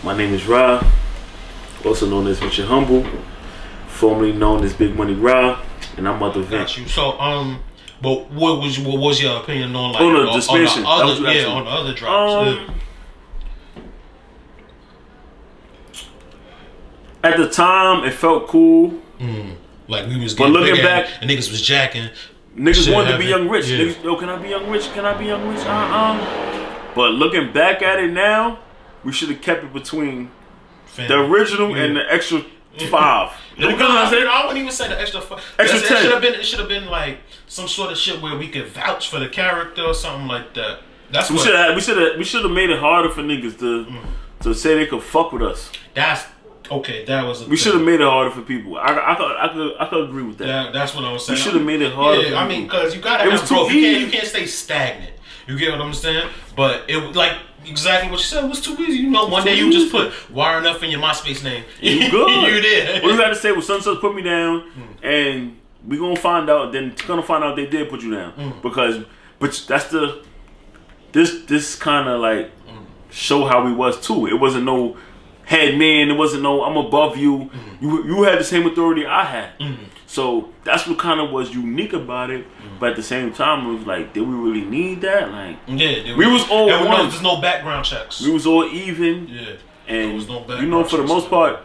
My name is Ra, also known as RichAndHumble, formerly known as Big Money Ra, and I'm Mother Vent. Got you. So, but what was your opinion on like on the expansion? On the other drops. At the time, it felt cool. Like we was getting, but looking back, and niggas was jacking. Niggas wanted to be Young Rich. Yeah. Niggas, yo, can I be Young Rich? Can I be Young Rich? But looking back at it now, we should have kept it between the original and the extra 5. I wouldn't even say the extra 5. Extra 10. It should have been like some sort of shit where we could vouch for the character or something like that. That's we should have made it harder for niggas to say they could fuck with us. That was. We should have made it harder for people. I could agree with that. Yeah, that's what I was saying. We should have made it harder. Yeah, I mean, because you gotta have growth. You can't stay stagnant. You get what I'm saying? But it was like exactly what you said. It was too easy. You know, one day you just put YRnF in your MySpace name. You good? You did. What you got to say was Sunset put me down, and we gonna find out. Then gonna find out they did put you down because, but that's the this kind of like show how we was too. It wasn't no head man. It wasn't no I'm above you. You had the same authority I had. So that's what kind of was unique about it. But at the same time, it was like, did we really need that? Like, yeah, we was all one. There's no background checks. We was all even. Yeah, and was no for the most part.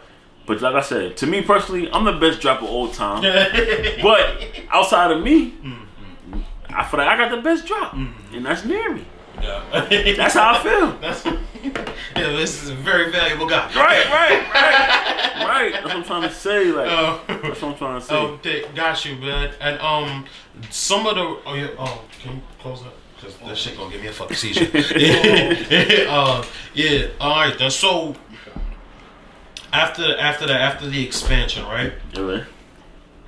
But like I said, to me personally, I'm the best dropper all time. But outside of me, I feel like I got the best drop, and that's near me. Yeah. That's how I feel. This is a very valuable guy. Right. That's what I'm trying to say. Like, that's what I'm trying to say. Got you, man. And some of the can you close that? Cause that shit gonna give me a fucking seizure. Yeah. All right. Then so after the expansion, right? Yeah.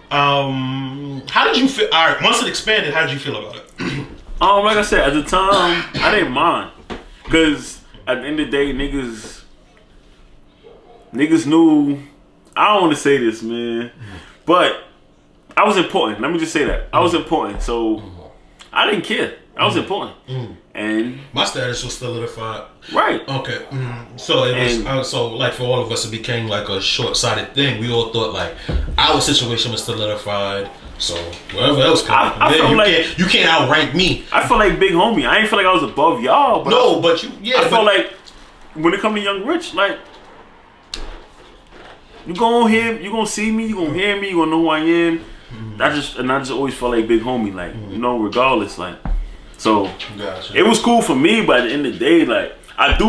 How did you feel? All right. Once it expanded, how did you feel about it? Like I said, at the time, I didn't mind. Because at the end of the day, niggas knew, I don't want to say this, man, but I was important. Let me just say that. I was important. So I didn't care. I was important. And my status was solidified. Right. Okay. So it was, so like for all of us, it became like a short-sighted thing. We all thought like our situation was solidified. So whatever else comes, you can't outrank me. I feel like big homie. I ain't feel like I was above y'all, but I felt like when it come to Young Rich, like you gonna see me, you gonna hear me, you gonna know who I am. I just always felt like big homie, like regardless, like so. Gotcha. It was cool for me, but at the end of the day, like let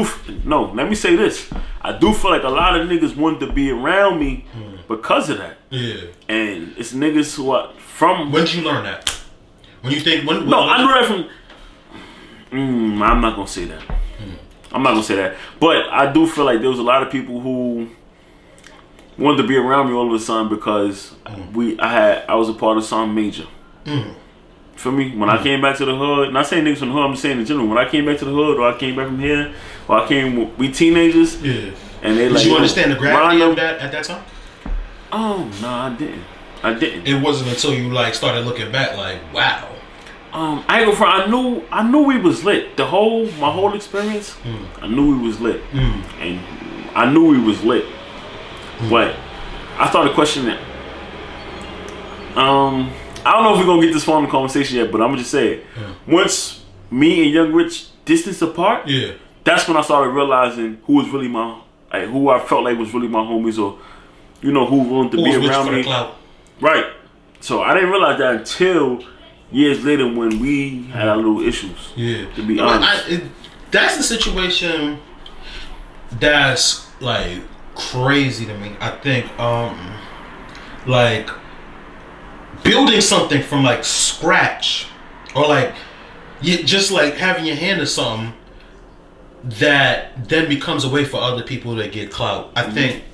me say this. I do feel like a lot of niggas wanted to be around me because of that. Yeah. And it's niggas who are from. When did you learn that? When you think when? I knew that from. I'm not gonna say that. I'm not gonna say that. But I do feel like there was a lot of people who wanted to be around me all of a sudden because I was a part of some major. For me, when I came back to the hood, not saying niggas from the hood, I'm just saying in general. When I came back to the hood, or I came back from here, or we teenagers. Yeah. And they like. Did you understand the gravity of that at that time? Oh no, I didn't. It wasn't until you like started looking back, like wow. I ain't go front. I knew we was lit. My whole experience, I knew we was lit, and I knew we was lit. But I started questioning it. I don't know if we're gonna get this far in the conversation yet, but I'm gonna just say it. Once me and Young Rich distanced apart, that's when I started realizing who was really who I felt like was really my homies, or who wanted to be around me. Right. So I didn't realize that until years later when we had our little issues. Yeah. To be honest. That's the situation that's like crazy to me. I think like building something from like scratch, or like just like having your hand in something that then becomes a way for other people to get clout. I think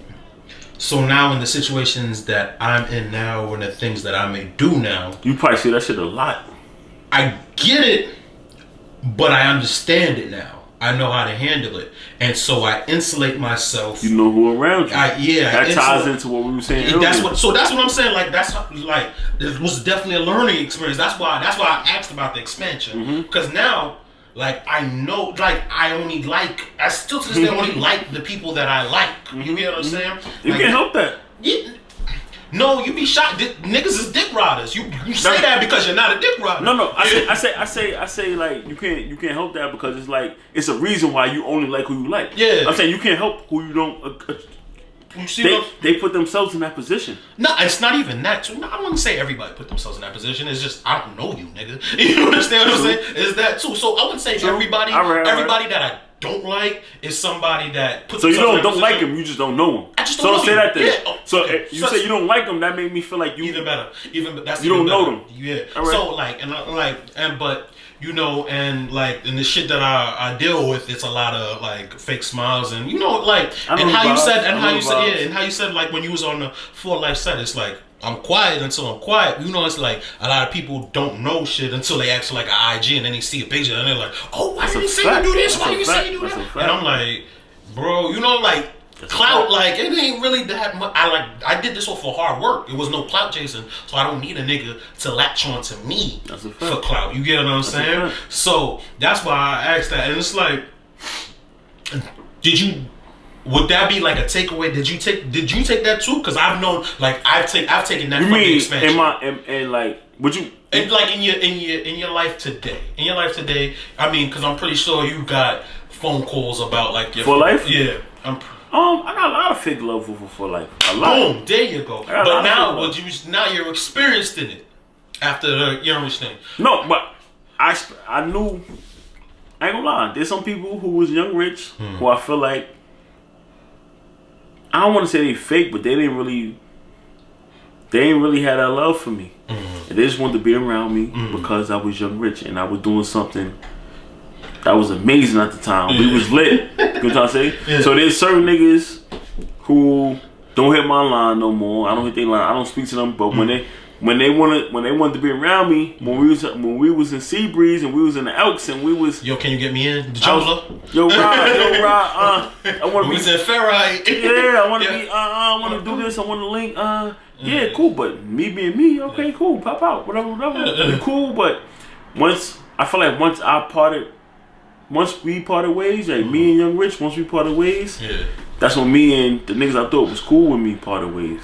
so. Now in the situations that I'm in now, and the things that I may do now, you probably see that shit a lot. I get it, but I understand it now. I know how to handle it, and so I insulate myself. You know who around you. That ties into what we were saying earlier. That's what I'm saying. Like it was definitely a learning experience. That's why I asked about the expansion, because now Like I know, like I still to this day only like the people that I like. You get what I'm saying? You like, can't help that. No, you be shocked. Niggas is dick riders. You say that because you're not a dick rider. No. I say like you can't help that because it's like it's a reason why you only like who you like. Yeah. I'm saying you can't help who you don't. You see they put themselves in that position. No, it's not even that. Too. No, I wouldn't say everybody put themselves in that position. It's just I don't know you, nigga. You understand what I'm saying? It's that too. So I wouldn't say everybody. Everybody that I don't like is somebody that puts. So you don't like him. You just don't know him. I just don't know say that then. Yeah. So you say you don't like him. That made me feel like you even better. That's you even don't better. know them. Yeah. Right. So but. You know, and the shit that I deal with, it's a lot of like fake smiles, and you know, like, and how you said, like when you was on the For Life set, it's like I'm quiet until I'm quiet. You know, it's like a lot of people don't know shit until they ask for like an IG, and then they see a picture, and they're like, "Oh, why did you say you do this? Why did you say you do that?" And I'm like, bro, you know, like. Clout, like it ain't really that much. I did this all for hard work. It was no clout chasing, so I don't need a nigga to latch on to me for clout. You get what I'm saying? So that's why I asked that, and it's like, would that be like a takeaway? Did you take that too? Because I've known, like I've taken that from the expansion. And like, would you? And like in your life today, I mean, because I'm pretty sure you got phone calls about like your For Life. Yeah, I got a lot of fake love for Life. A lot. Boom, there you go. But now you're experienced in it after the YRnF thing. No, but I knew. I ain't gonna lie. There's some people who was young rich who I feel like I don't want to say they fake, but they ain't really had that love for me. And they just wanted to be around me because I was young rich and I was doing something that was amazing at the time. We was lit. You know what I'm trying to say? Yeah. So there's certain niggas who don't hit my line no more. I don't hit their line. I don't speak to them. But when they wanted to be around me, when we was in Seabreeze and we was in the Elks and we was can you get me in the jungle? Rod, I want to be in Ferrite. Yeah, I want to be. I want to do this. I want to link. Yeah, cool. But me being me, okay, cool. Pop out, whatever. Cool. But once we parted ways, like me and Young Rich, once we parted ways, that's when me and the niggas I thought was cool with me parted ways.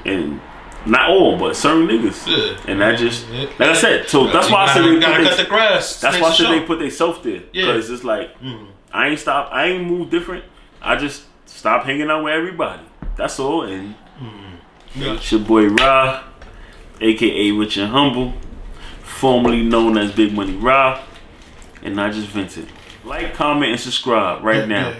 And not all, but certain niggas. And that just, like I said, so that's why I said they gotta cut the grass. That's why I said they put themselves there. Because it's like, I ain't moved different. I just stopped hanging out with everybody. That's all. And it's your boy Ra, aka RichAndHumble, formerly known as Big Money Ra, and I just vented. Like, comment, and subscribe right now.